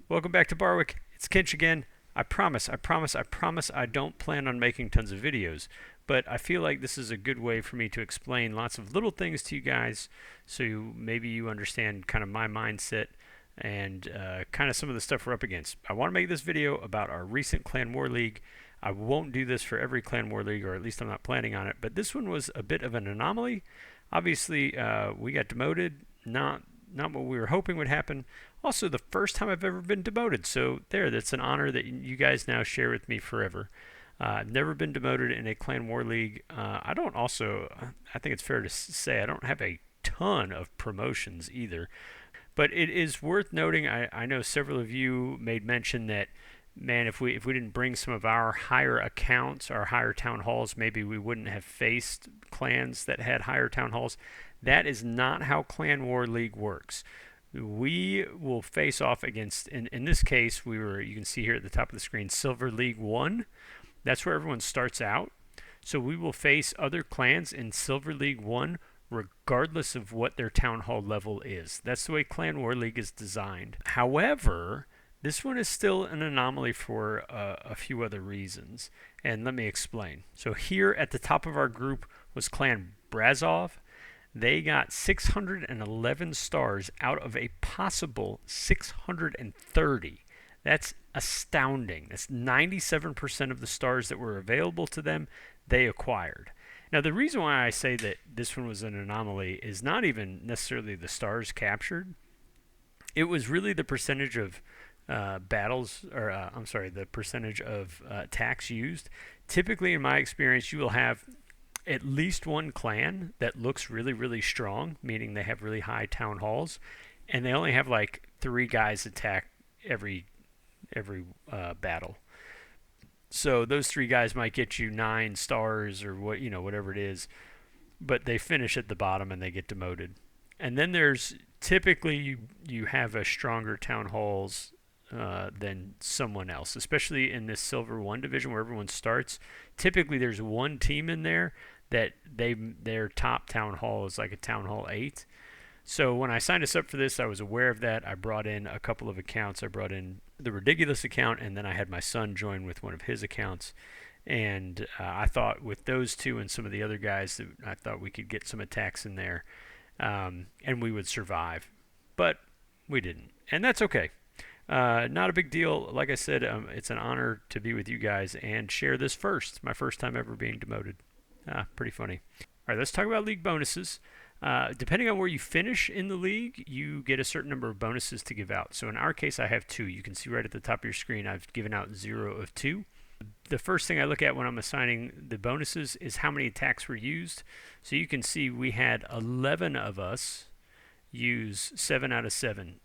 Welcome back to Barwick. It's Kinch again. I promise I don't plan on making tons of videos, but I feel like this is a good way for me to explain lots of little things to you guys so maybe you understand kind of my mindset and kind of some of the stuff we're up against. I want to make this video about our recent Clan War League. I won't do this for every Clan War League, or at least I'm not planning on it, but this one was a bit of an anomaly. Obviously, we got demoted, not what we were hoping would happen. Also, the first time I've ever been demoted. So that's an honor that you guys now share with me forever. I've never been demoted in a Clan War League. I don't also, I think it's fair to say, I don't have a ton of promotions either. But it is worth noting, I know several of you made mention that, man, if we didn't bring some of our higher accounts, our higher town halls, maybe we wouldn't have faced clans that had higher town halls. That is not how Clan War League works. We will face off against, in this case, you can see here at the top of the screen, Silver League 1. That's where everyone starts out. So we will face other clans in Silver League 1 regardless of what their town hall level is. That's the way Clan War League is designed. However, this one is still an anomaly for a few other reasons, and let me explain. So here at the top of our group was Clan Brazov. They got 611 stars out of a possible 630. That's astounding. That's 97% of the stars that were available to them, they acquired. Now, the reason why I say that this one was an anomaly is not even necessarily the stars captured. It was really the percentage of the percentage of attacks used. Typically, in my experience, you will have at least one clan that looks really, really strong, meaning they have really high town halls, and they only have like 3 guys attack every battle. So those 3 guys might get you 9 stars or whatever it is, but they finish at the bottom and they get demoted. And then there's typically you have a stronger town halls than someone else, especially in this Silver 1 division where everyone starts. Typically there's one team in there that their top town hall is like a town hall 8. So when I signed us up for this, I was aware of that. I brought in a couple of accounts. I brought in the Ridiculous account, and then I had my son join with one of his accounts. And I thought with those two and some of the other guys, that I thought we could get some attacks in there, and we would survive. But we didn't, and that's okay. Not a big deal. Like I said, it's an honor to be with you guys and share this my first time ever being demoted. Pretty funny. All right, let's talk about league bonuses. Depending on where you finish in the league, you get a certain number of bonuses to give out. So in our case, I have 2. You can see right at the top of your screen, I've given out 0 of 2. The first thing I look at when I'm assigning the bonuses is how many attacks were used. So you can see we had 11 of us use 7 out of 7.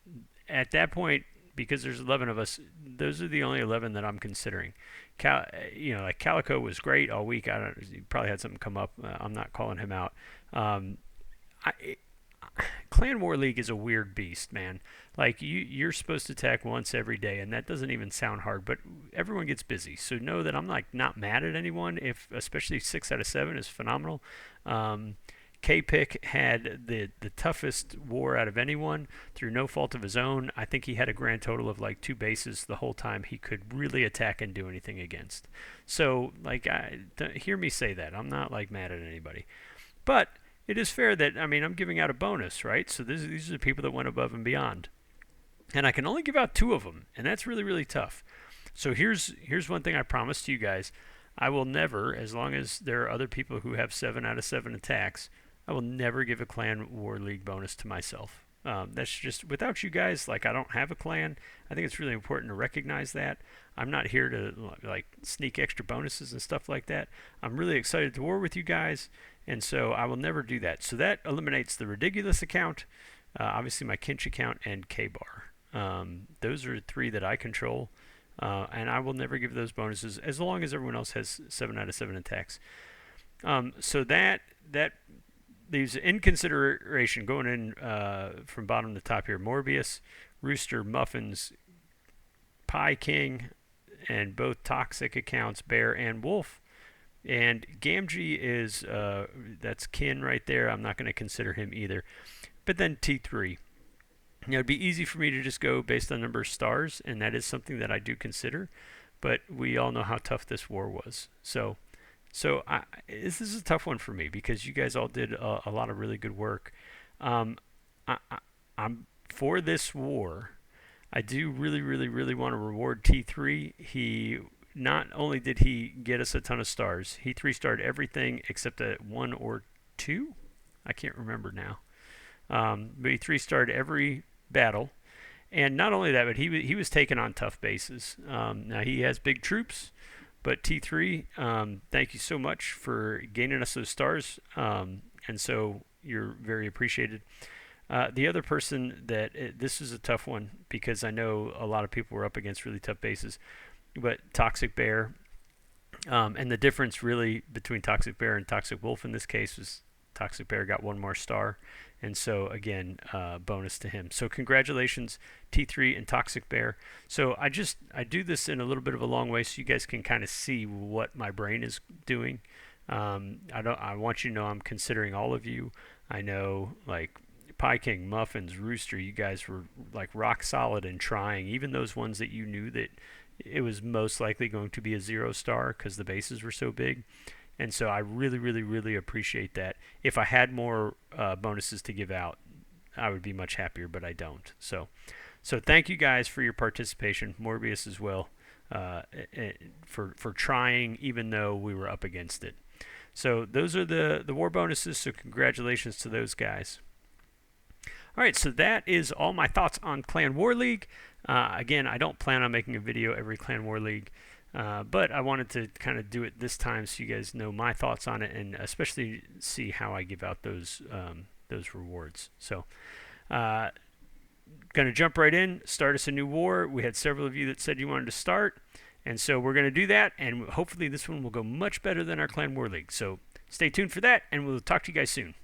At that point, because there's 11 of us, those are the only 11 that I'm considering. Like Calico was great all week. He probably had something come up. I'm not calling him out. Clan War League is a weird beast, man. Like you're supposed to attack once every day, and that doesn't even sound hard, but everyone gets busy. So know that I'm like not mad at anyone, if especially 6 out of 7 is phenomenal. K-Pick had the toughest war out of anyone through no fault of his own. I think he had a grand total of like 2 bases the whole time he could really attack and do anything against. So hear me say that. I'm not like mad at anybody. But it is fair that, I'm giving out a bonus, right? So these are the people that went above and beyond. And I can only give out 2 of them, and that's really, really tough. So here's one thing I promise to you guys. I will never, as long as there are other people who have 7 out of 7 attacks, I will never give a Clan War League bonus to myself. That's just, without you guys, like I don't have a clan. I think it's really important to recognize that. I'm not here to like sneak extra bonuses and stuff like that. I'm really excited to war with you guys, and so I will never do that. So that eliminates the Ridiculous account, obviously my Kinch account, and K-Bar. Those are 3 that I control, and I will never give those bonuses as long as everyone else has 7 out of 7 attacks. So that leaves in consideration going in from bottom to top here: Morbius, Rooster, Muffins, Pie King, and both toxic accounts, Bear and Wolf. And Gamgee is that's Kin right there. I'm not going to consider him either. But then T3. It'd be easy for me to just go based on number of stars, and that is something that I do consider. But we all know how tough this war was. This is a tough one for me because you guys all did a lot of really good work. Um, I'm for this war. I do really want to reward T3. He not only did he get us a ton of stars, he 3-starred everything except a 1 or 2. I can't remember now. But he 3-starred every battle, and not only that, but he was taking on tough bases. Now he has big troops, but T3, thank you so much for gaining us those stars, and so you're very appreciated. The other person this is a tough one because I know a lot of people were up against really tough bases, but Toxic Bear, and the difference really between Toxic Bear and Toxic Wolf in this case was Toxic Bear got 1 more star, and so again, bonus to him. So congratulations, T3 and Toxic Bear. So I do this in a little bit of a long way so you guys can kind of see what my brain is doing. I want you to know I'm considering all of you. I know, like, Pie King, Muffins, Rooster, you guys were like rock solid in trying, even those ones that you knew that it was most likely going to be a 0-star because the bases were so big. And so I really appreciate that. If I had more bonuses to give out, I would be much happier, but I don't. So thank you guys for your participation, Morbius as well, for trying even though we were up against it. So those are the war bonuses, so congratulations to those guys. All right, so that is all my thoughts on Clan War League. Again, I don't plan on making a video every Clan War League, but I wanted to kind of do it this time so you guys know my thoughts on it, and especially see how I give out those rewards. So, going to jump right in, start us a new war. We had several of you that said you wanted to start, and so we're going to do that, and hopefully this one will go much better than our Clan War League. So stay tuned for that, and we'll talk to you guys soon.